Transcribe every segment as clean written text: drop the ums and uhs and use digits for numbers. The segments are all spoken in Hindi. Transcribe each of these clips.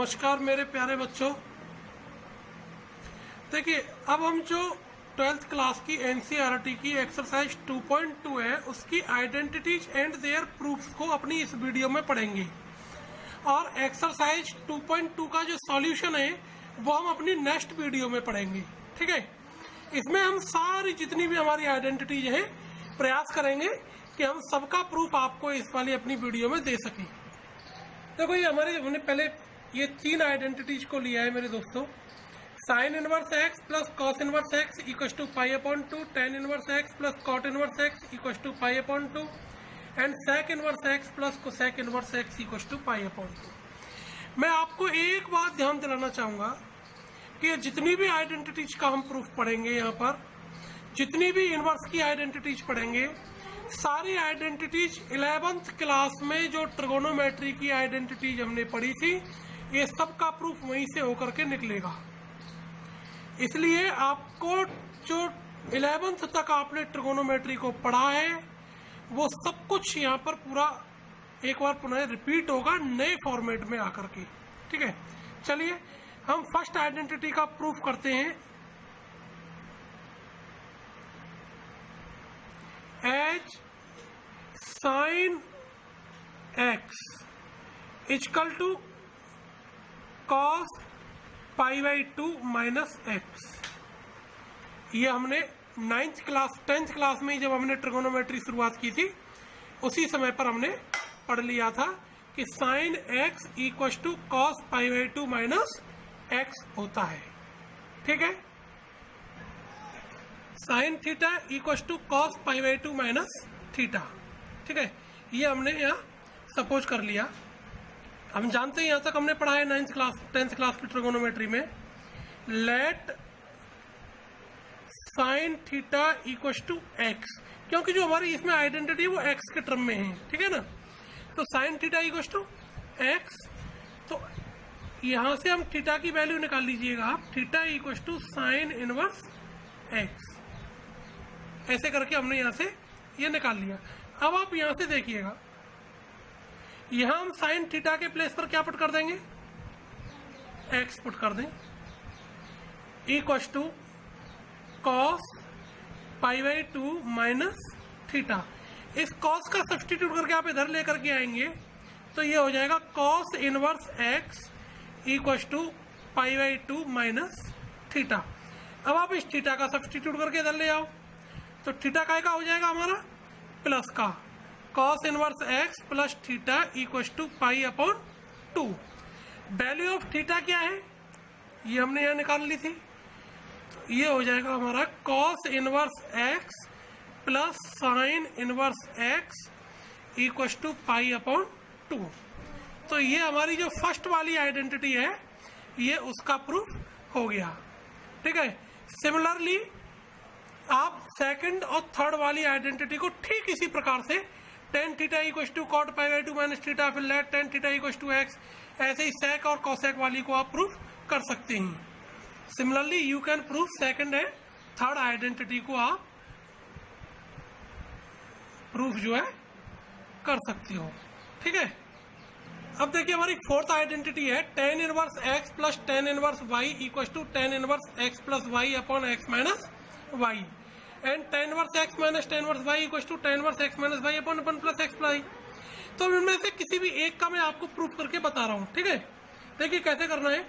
नमस्कार मेरे प्यारे बच्चों। देखिए, अब हम जो 12th क्लास की एनसीईआरटी की एक्सरसाइज 2.2 है उसकी आइडेंटिटीज एंड देयर प्रूफ्स को अपनी इस वीडियो में पढ़ेंगे। और एक्सरसाइज 2.2 का जो सॉल्यूशन है वो हम अपनी नेक्स्ट वीडियो में पढ़ेंगे। ठीक है, इसमें हम सारी जितनी भी हमारी आइडेंटिटीज है प्रयास करेंगे कि हम सबका प्रूफ आपको इस वाली अपनी वीडियो में दे सकें। देखो, ये हमने पहले ये तीन आइडेंटिटीज को लिया है मेरे दोस्तों। Sine inverse x plus cos inverse x equal to pi upon 2, tan inverse x plus cot inverse x equal to pi upon 2 and sec inverse x plus cosec inverse x equal to pi upon 2। मैं आपको एक बात ध्यान दिलाना चाहूंगा कि जितनी भी आइडेंटिटीज का हम प्रूफ पढ़ेंगे, यहाँ पर जितनी भी इनवर्स की आइडेंटिटीज पढ़ेंगे, सारी आइडेंटिटीज 11th क्लास में जो ट्रिगोनोमेट्री की आइडेंटिटीज हमने पढ़ी थी, ये सब का प्रूफ वहीं से होकर के निकलेगा। इसलिए आपको जो 11th तक आपने ट्रिगोनोमेट्री को पढ़ा है वो सब कुछ यहाँ पर पूरा एक बार पुनः रिपीट होगा नए फॉर्मेट में आकर के। ठीक है, चलिए हम फर्स्ट आइडेंटिटी का प्रूफ करते हैं। As sine x equal to cos pi by 2 minus x. ये हमने 10th क्लास में जब हमने ट्रिगोनोमेट्री शुरुआत की थी उसी समय पर हमने पढ़ लिया था कि sine x equal to cos pi by 2 minus x होता है। ठीक है, sine theta equal to cos pi by 2 minus theta. ठीक है, ये हमने यहाँ सपोज कर लिया। हम जानते हैं, यहाँ तक हमने पढ़ा है 10th क्लास की ट्रिगोनोमेट्री में। Let sine theta equal to x, क्योंकि जो हमारी इसमें आइडेंटिटी है वो एक्स के टर्म में है। ठीक है ना, तो sine theta equal to x, तो यहां से हम थीटा की वैल्यू निकाल लीजिएगा आप। Theta equal to sine inverse x, ऐसे करके हमने यहां से ये निकाल लिया। अब आप यहां से देखिएगा, यहां हम साइन थीटा के प्लेस पर क्या पुट कर देंगे, एक्स पुट कर दें, equal to cos pi by 2 minus theta. इस कॉस का सब्सटीट्यूट करके आप इधर लेकर के आएंगे तो ये हो जाएगा cos inverse x equal to pi by 2 minus theta. अब आप इस थीटा का सब्सटीट्यूट करके इधर ले आओ तो थीटा का हो जाएगा हमारा प्लस का cos inverse x plus theta equal to pi upon 2। Value of theta क्या है, ये हमने यहाँ निकाल ली थी, तो ये हो जाएगा हमारा cos inverse x plus sine inverse x equal to pi upon 2। तो ये हमारी जो फर्स्ट वाली आइडेंटिटी है ये उसका प्रूफ हो गया। ठीक है, सिमिलरली आप सेकंड और थर्ड वाली आइडेंटिटी को ठीक इसी प्रकार से tan theta equal to cot pi by 2 minus theta, फिर let tan theta equal to x, ऐसे ही सेक और कॉसेक वाली को आप प्रूफ कर सकते हैं। Similarly you can proof second and third identity को आप प्रूफ जो है कर सकते हो। ठीक है, अब देखिए हमारी फोर्थ आइडेंटिटी है tan inverse x plus tan inverse y equal to tan inverse x plus y upon x minus y and tan inverse x minus tan inverse y equal to tan inverse x minus y upon one plus x y. तो इनमें से किसी भी एक का मैं आपको प्रूफ करके बता रहा हूं। ठीक है, देखिए कैसे करना है।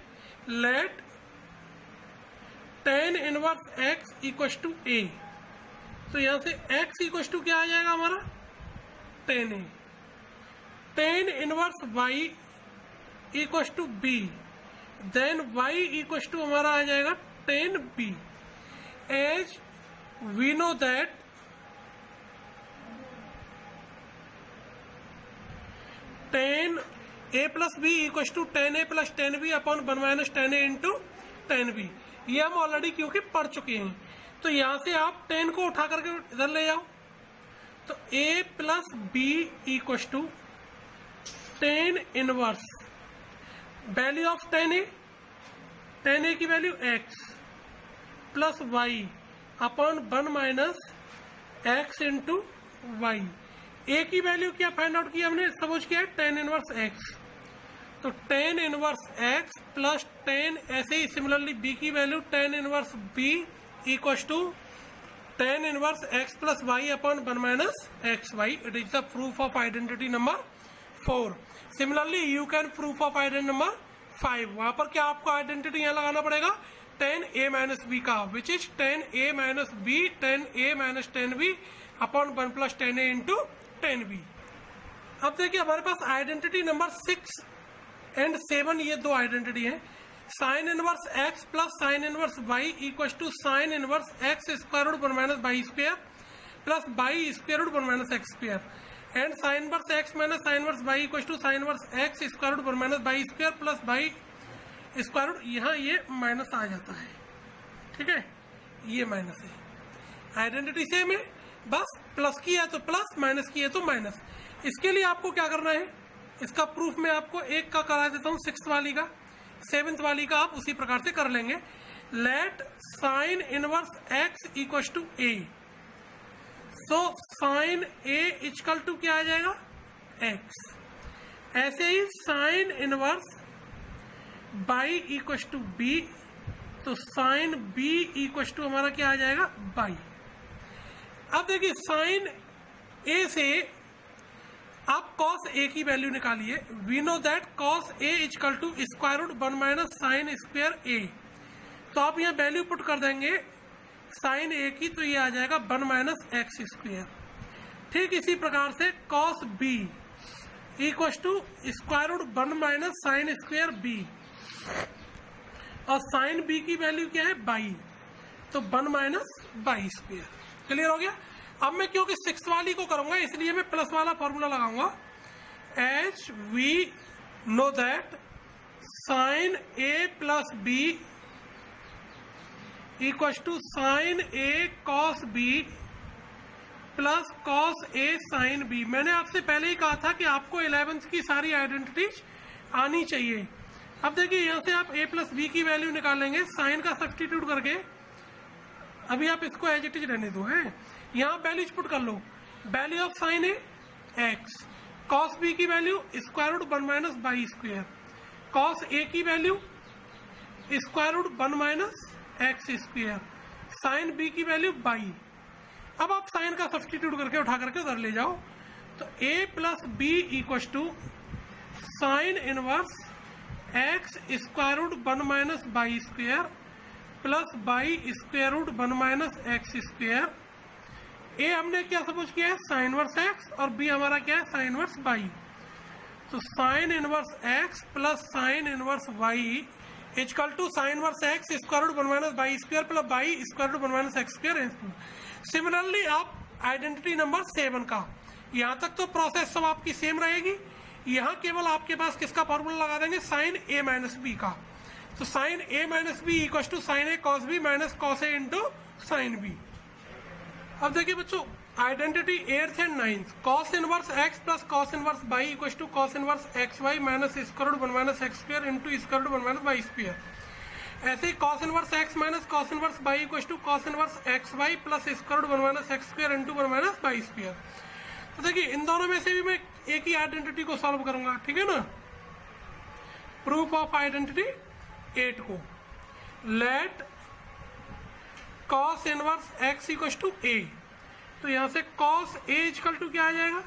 Let tan inverse x equal to ए, तो यहां से एक्स इक्वल टू क्या आ जाएगा हमारा tan a, tan inverse y equal to b, then y equal to हमारा आ जाएगा tan b. As we know that tan a plus b equal to tan a plus tan b upon one minus tan a into tan b, ये हम ऑलरेडी क्योंकि पढ़ चुके हैं। तो यहां से आप 10 को उठा करके इधर ले जाओ तो a plus b equal to tan inverse value of tan a की value x plus y upon one minus x into y. A की वैल्यू क्या फाइंड आउट किया हमने, सपोज किया टेन इनवर्स एक्स, तो tan inverse x plus tan, ऐसे ही सिमिलरली बी की value tan inverse B equal to tan inverse x plus y upon one minus x y. It is the proof of identity number 4. Similarly you can proof of identity number 5. वहां पर क्या आपको आइडेंटिटी यहाँ लगाना पड़ेगा, टेन ए माइनस बी का, which is tan a minus b tan a minus tan b upon one plus tan a into tan b. अब देखिए हमारे पास आइडेंटिटी नंबर 6 एंड 7 ये दो आइडेंटिटी है. Sine inverse x plus sine inverse y equal to sine inverse x square root one minus y square plus y square root one minus x square. And sine inverse x minus sine inverse y equal to sine inverse x square root one minus y square plus y square root. यहाँ ये माइनस आ जाता है, ठीक है, ये माइनस है. आइडेंटिटी सेम है, बस प्लस की है तो प्लस, माइनस की है तो माइनस. इसके लिए आपको क्या करना है, इसका प्रूफ मैं आपको एक का करा देता हूँ, 6th वाली का. 7th वाली का आप उसी प्रकार से कर लेंगे. Let sine inverse x equal to a. So sine a equal to क्या आ जाएगा, एक्स. ऐसे ही sine inverse y equal to b, तो साइन बी इक्वल टू हमारा क्या आ जाएगा, बाई. अब देखिए साइन ए से आप कॉस ए की वैल्यू निकालिए. We know that cos a equal to square root one minus sine square ए. तो आप यहाँ वैल्यू पुट कर देंगे साइन ए की, तो ये आ जाएगा वन माइनस एक्स स्क्वायर. ठीक इसी प्रकार से cos B equal to square root one minus sine square B, और साइन बी की वैल्यू क्या है, बाई, तो one minus y square. Clear हो गया. अब मैं क्योंकि 6th वाली को करूंगा इसलिए मैं प्लस वाला फॉर्मूला लगाऊंगा. As we know that sine a plus b equal to sine A cos b plus cos a sine b. मैंने आपसे पहले ही कहा था कि आपको 11th की सारी आइडेंटिटीज आनी चाहिए. अब देखिए यहाँ से आप a प्लस बी की वैल्यू निकालेंगे साइन का सब्सटीट्यूट करके. अभी आप इसको एज इट इज रहने दो है. यहाँ वैल्यूज पुट कर लो. Value of sine a x, cos b की value square root one minus y square, cos a की value square root one minus x square, sine b की वैल्यू बाई. अब आप साइन का सब्सटीट्यूट करके उठा करके उधर ले जाओ. तो a plus b equal to sine inverse x square root one minus y square plus y square root one minus x square. A हमने क्या सपोज किया है, साइन इनवर्स एक्स, और बी हमारा क्या है, साइन इनवर्स बाई. तो sine inverse x plus sine inverse y equal to sine inverse x square root one minus y square plus y square root one minus x square. Similarly आप आइडेंटिटी नंबर 7 का, यहाँ तक तो प्रोसेस सब आपकी सेम रहेगी. यहाँ केवल आपके पास किसका फॉर्मूला लगा देंगे, साइन ए माइनस बी का. तो sine A minus B equal to sine A cos B minus cos A into sine B. अब देखिए बच्चों identity 8th and 9th, cos inverse x plus cos inverse y equal to cos inverse x y minus square root one minus x square into square root one minus y square. ऐसे ही cos inverse x minus cos inverse y equal to cos inverse x y plus square root one minus x square into one minus y square. तो देखिए इन दोनों में से भी मैं एक ही आइडेंटिटी को सॉल्व करूंगा, ठीक है ना. प्रूफ ऑफ आइडेंटिटी 8 को, let cos inverse x equal to ए. तो यहाँ से कॉस ए इक्वल टू क्या आ जाएगा,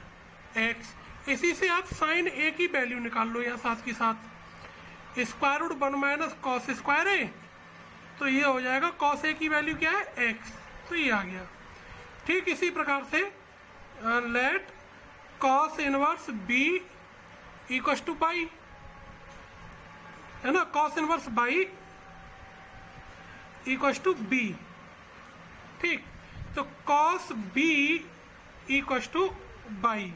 एक्स. इसी से आप साइन ए की वैल्यू निकाल लो यहाँ साथ के साथ. Square root one minus cos square ए, तो ये हो जाएगा कॉस ए की वैल्यू क्या है, एक्स. तो ये आ गया. ठीक इसी प्रकार से let cos inverse B equal to y, है ना, cos inverse y equal to B. ठीक, तो cos B equal to y,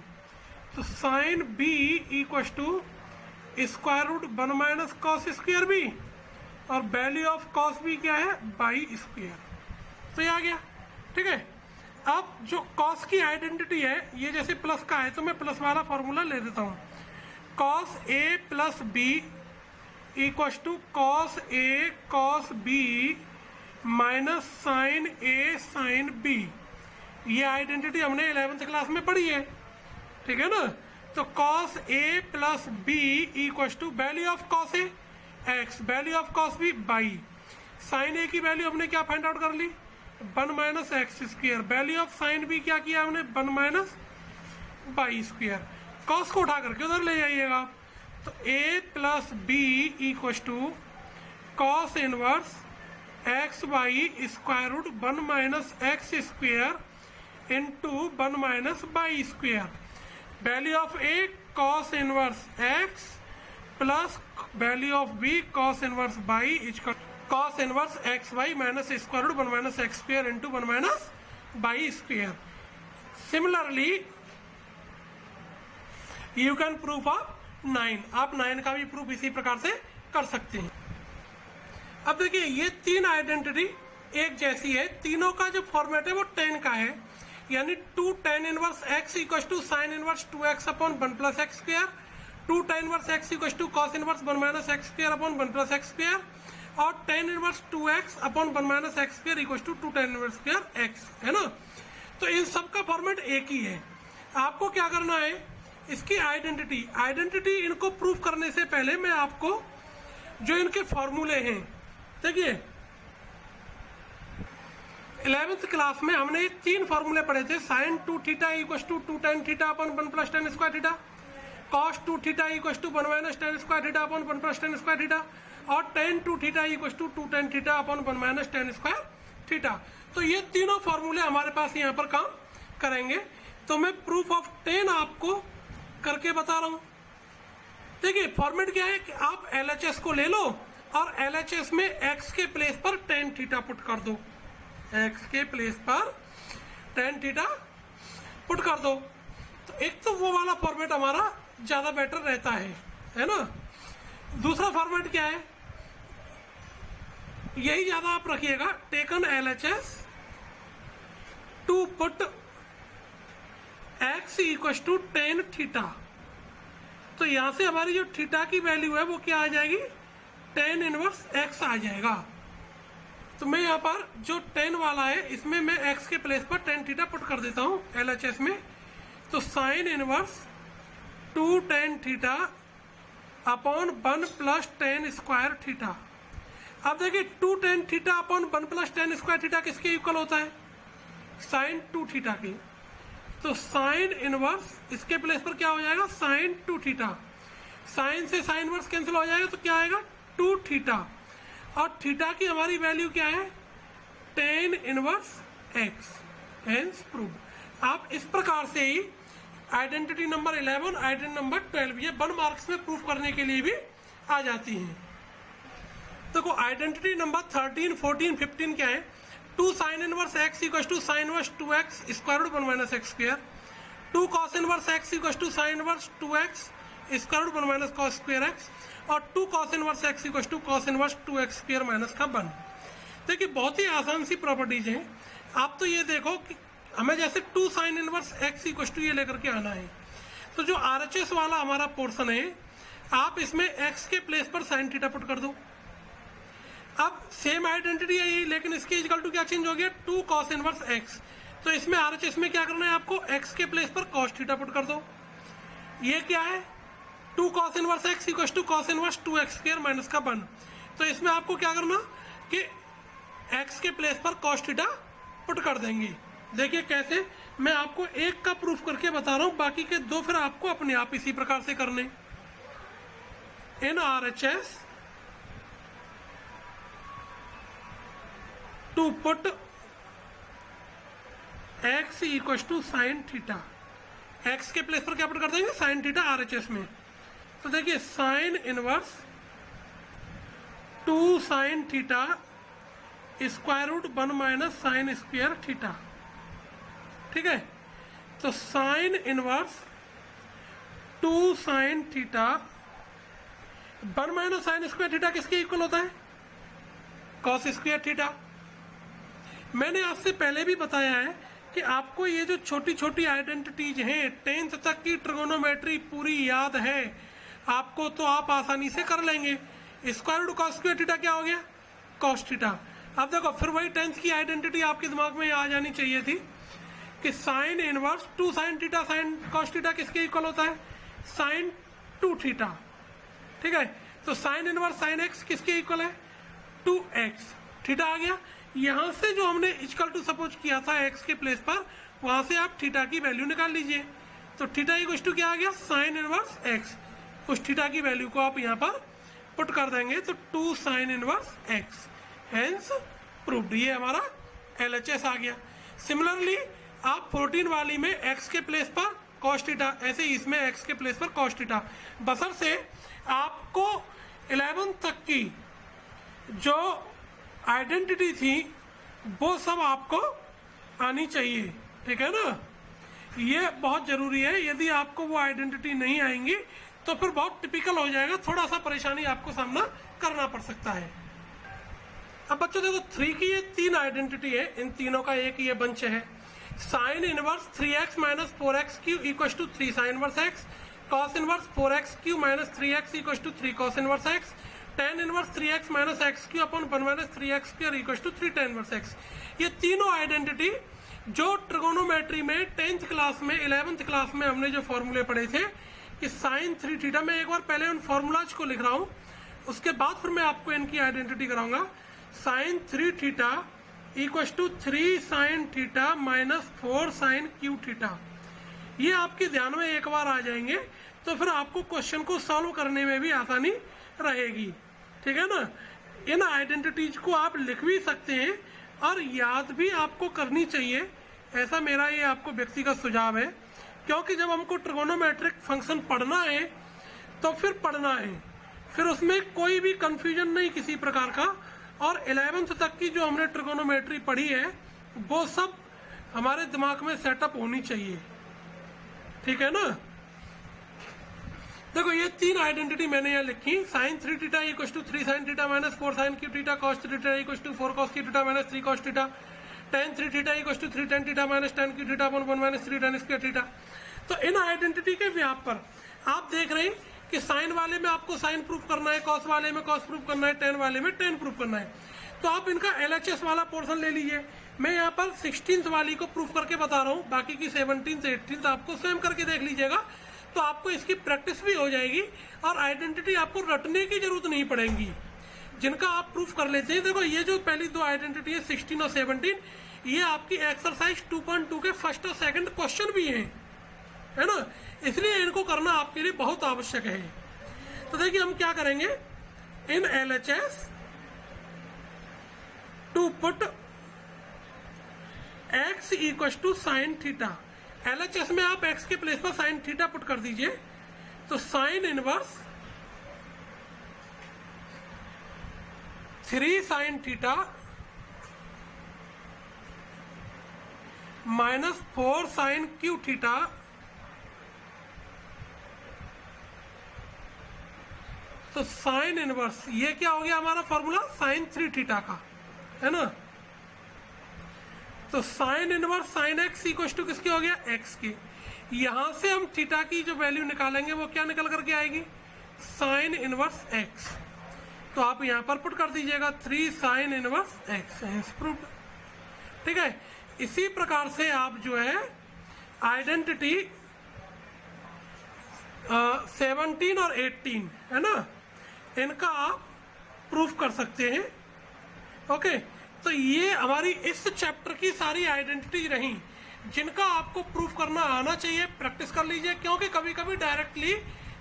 तो sine B equal to square root one minus cos square B, और वैल्यू ऑफ कॉस बी क्या है, बाई स्क्वायर. तो ये आ गया. ठीक है. अब जो कॉस की आइडेंटिटी है ये जैसे प्लस का है तो मैं प्लस वाला फॉर्मूला ले देता हूँ. Cos a plus b equal to cos a cos B minus sine a sine b. ये आइडेंटिटी हमने 11th क्लास में पढ़ी है, ठीक है ना. तो cos a plus b equal to value of cos a x, value of cos b y sine a की वैल्यू हमने क्या फाइंड आउट कर ली 1 minus x square, value of sine b क्या किया हमने 1 माइनस बाई स्क्र, cos को उठा करके उधर ले जाइएगा। तो a plus b equal to cos inverse x y square root 1 minus x square into 1 minus y square, value of a cos inverse x plus value of b cos inverse y equal cos inverse x y minus square root 1 minus x square into 1 minus y square. Similarly you can proof of 9, आप 9 का भी प्रूफ इसी प्रकार से कर सकते हैं। अब देखिए ये तीन आइडेंटिटी एक जैसी है, तीनों का जो फॉर्मेट है वो 10 का है, यानी 2 tan inverse x equal to sine inverse 2x upon 1 plus x square, 2 tan inverse x equal to cos inverse 1 minus x square upon 1 plus x square, और tan inverse 2x upon 1 minus x square equal to 2 tan inverse square x, है ना। तो इन सब का फॉर्मेट एक ही है। आपको क्या करना है, इसकी आइडेंटिटी इनको प्रूव करने से पहले मैं आपको जो इनके फॉर्मूले हैं, देखिए 11th क्लास में हमने 3 फॉर्मूले पढ़े थे, sine 2 theta equal to 2 tan theta upon 1 plus tan square theta, cos 2 theta equal to 1 minus tan square theta upon 1 plus tan square theta, और tan 2 theta equal to 2 tan theta upon 1 minus tan square theta. तो ये तीनों फॉर्मूले हमारे पास यहाँ पर काम करेंगे। तो मैं प्रूफ ऑफ 10 आपको करके बता रहा हूं। देखिए फॉर्मेट क्या है कि आप LHS को ले लो और LHS में x के प्लेस पर tan थीटा पुट कर दो, x के प्लेस पर tan थीटा पुट कर दो। तो एक तो वो वाला फॉर्मेट हमारा ज्यादा बेटर रहता है ना। दूसरा फॉर्मेट क्या है, यही ज्यादा आप रखिएगा, taken LHS to put x equal to tan theta. तो यहां से हमारी जो थीटा की वैल्यू है वो क्या आ जाएगी, tan इनवर्स x आ जाएगा। तो मैं यहाँ पर जो tan वाला है इसमें मैं x के प्लेस पर tan थीटा पुट कर देता हूँ LHS में। तो sine inverse 2 tan theta upon 1 plus tan square theta. अब देखिए 2 tan theta upon 1 plus tan square theta किसके इक्वल होता है, साइन 2 थीटा के। तो साइन इनवर्स इसके प्लेस पर क्या हो जाएगा, साइन 2 थीटा, साइन से साइन इनवर्स कैंसिल हो जाएगा तो क्या आएगा 2 थीटा, और थीटा की हमारी वैल्यू क्या है tan inverse x, hence proved. आप इस प्रकार से ही आइडेंटिटी नंबर 11, आइडेंटिटी नंबर 12 ये 1 मार्क्स में प्रूफ करने के लिए भी आ जाती हैं। देखो आइडेंटिटी नंबर 13, 14, 15 क्या है, 2 sine inverse x equal to sine inverse 2x square root 1 minus x square, 2 cos inverse x equal to sine inverse 2x square root 1 minus cos square x, और 2 cos inverse x equal to cos inverse 2x square minus का 1। देखिए बहुत ही आसान सी प्रॉपर्टीज हैं। आप तो ये देखो कि हमें जैसे 2 sine inverse x equal to ये लेकर के आना है, तो जो RHS वाला हमारा पोर्शन है आप इसमें x के प्लेस पर साइन थीटा पुट कर दो। अब सेम आइडेंटिटी है ये, लेकिन इसके इक्वल टू क्या चेंज हो गया, 2 कॉस इनवर्स x। तो इसमें RHS में क्या करना है, आपको x के प्लेस पर कॉस थीटा पुट कर दो। ये क्या है, 2 cos inverse x equal to cos inverse 2x square minus का 1। तो इसमें आपको क्या करना कि x के प्लेस पर कॉस थीटा पुट कर देंगे। देखिए कैसे, मैं आपको एक का प्रूफ करके बता रहा हूं, बाकी के 2 फिर आपको अपने आप इसी प्रकार से करने। In RHS to put x equal to sine theta, x के प्लेस पर क्या पुट कर देंगे, साइन थीटा RHS में। तो देखिए sine inverse 2 sine theta square root 1 minus sine square theta, ठीक है। तो sine inverse 2 sine theta 1 minus sine square theta किसके इक्वल होता है, कॉस स्क्वायर थीटा। मैंने आपसे पहले भी बताया है कि आपको ये जो छोटी छोटी आइडेंटिटीज हैं 10th तक की ट्रिगोनोमेट्री पूरी याद है आपको, तो आप आसानी से कर लेंगे। Square root cos square theta क्या हो गया, कॉस थीटा। अब देखो फिर वही 10th की आइडेंटिटी आपके दिमाग में आ जानी चाहिए थी कि sign inverse 2 sine theta sine cos theta किसके इक्वल होता है, साइन 2 थीटा, ठीक है। तो साइन इनवर्स साइन एक्स किसके इक्वल है, 2x, थीटा आ गया। यहां से जो हमने इक्वल टू सपोज किया था x के प्लेस पर, वहां से आप थीटा की वैल्यू निकाल लीजिए। तो थीटा इक्वल टू क्या आ गया, साइन इनवर्स x। उस थीटा की वैल्यू को आप यहाँ पर पुट कर देंगे तो 2 sine inverse x, hence proved. ये हमारा LHS आ गया। सिमिलरली आप 14 वाली में x के प्लेस पर cos थीटा, ऐसे ही इसमें x के प्लेस पर cos थीटा, बशर्ते आपको 11 तक की जो आइडेंटिटी थी वो सब आपको आनी चाहिए, ठीक है ना। ये बहुत जरूरी है। यदि आपको वो आइडेंटिटी नहीं आएंगी तो फिर बहुत टिपिकल हो जाएगा, थोड़ा सा परेशानी आपको सामना करना पड़ सकता है। अब बच्चों देखो 3 की ये 3 आइडेंटिटी है, इन तीनों का एक ये बंच है। Sine inverse 3x minus 4x cube equal to 3 sine inverse x, cos inverse 4x cube minus 3x equal to 3 cos inverse x, tan inverse 3x minus x cube upon 1 minus 3x square equal to 3 tan inverse x। ये तीनों आइडेंटिटी जो ट्रिगोनोमेट्री में 10th क्लास में 11th क्लास में हमने जो फॉर्मूले पढ़े थे कि साइन 3 थीटा, मैं एक बार पहले उन फॉर्मूलाज को लिख रहा हूँ, उसके बाद फिर मैं आपको इनकी आइडेंटिटी कराऊंगा। Sine 3 theta equal to 3 sine theta minus 4 sine cube theta. ये आपके ध्यान में एक बार आ जाएंगे तो फिर आपको क्वेश्चन को सॉल्व करने में भी आसानी रहेगी, ठीक है ना। इन आइडेंटिटीज को आप लिख भी सकते हैं और याद भी आपको करनी चाहिए, ऐसा मेरा ये आपको व्यक्तिगत सुझाव है। क्योंकि जब हमको ट्रिगोनोमेट्रिक फंक्शन पढ़ना है तो फिर पढ़ना है, फिर उसमें कोई भी कंफ्यूजन नहीं किसी प्रकार का। और 11th तक की जो हमने ट्रिगोनोमेट्री पढ़ी है वो सब हमारे दिमाग में सेटअप होनी चाहिए, ठीक है ना। देखो ये 3 आइडेंटिटी मैंने यहाँ लिखी। Sine 3 theta equal to 3 sine theta minus 4 sine cube theta, cos 3 theta equal to 4 cos cube theta minus 3 cos theta, tan 3 theta equal to 3 tan theta minus tan cube theta upon 1 minus 3 tan square theta. तो इन आइडेंटिटी के व्याप पर आप देख रहे हैं कि साइन वाले में आपको साइन प्रूफ करना है, कॉस वाले में कॉस प्रूफ करना है, टेन वाले में टेन प्रूफ करना है। तो आप इनका LHS वाला पोर्शन ले लीजिए। मैं यहाँ पर 16th वाली को प्रूफ करके बता रहा हूँ, बाकी की 17th 18th आपको स्वयं करके देख लीजिएगा, तो आपको इसकी प्रैक्टिस भी हो जाएगी और आइडेंटिटी आपको रटने की जरूरत नहीं पड़ेगी। जिनका आप प्रूफ कर लेते हैं, देखो ये जो पहली 2 आइडेंटिटी है 16 और 17, ये आपकी एक्सरसाइज 2.2 के फर्स्ट और सेकंड क्वेश्चन भी हैं, है ना। इसलिए इनको करना आपके लिए बहुत आवश्यक है। तो देखिए हम क्या करेंगे, in LHS to put x equal to sine theta. LHS में आप x के प्लेस पर साइन थीटा पुट कर दीजिए, तो sine inverse 3 sine theta minus 4 sine cube theta तो साइन इनवर्स, ये क्या हो गया हमारा फॉर्मूला साइन 3 थीटा का, है ना। तो sine inverse sine x equal to किसकी हो गया, एक्स की। यहां से हम थीटा की जो वैल्यू निकालेंगे वो क्या निकल करके आएगी, साइन इनवर्स एक्स। तो आप यहां पर पुट कर दीजिएगा 3 साइन इनवर्स एक्स, प्रूव्ड, ठीक है। इसी प्रकार से आप जो है आइडेंटिटी 17 और 18, है ना, इनका आप प्रूफ कर सकते हैं। ओके, तो ये हमारी इस चैप्टर की सारी आइडेंटिटी रही जिनका आपको प्रूफ करना आना चाहिए। प्रैक्टिस कर लीजिए, क्योंकि कभी कभी डायरेक्टली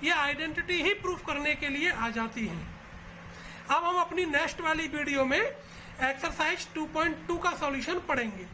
ये आइडेंटिटी ही प्रूफ करने के लिए आ जाती है। अब हम अपनी नेक्स्ट वाली वीडियो में एक्सरसाइज 2.2 का सॉल्यूशन पढ़ेंगे।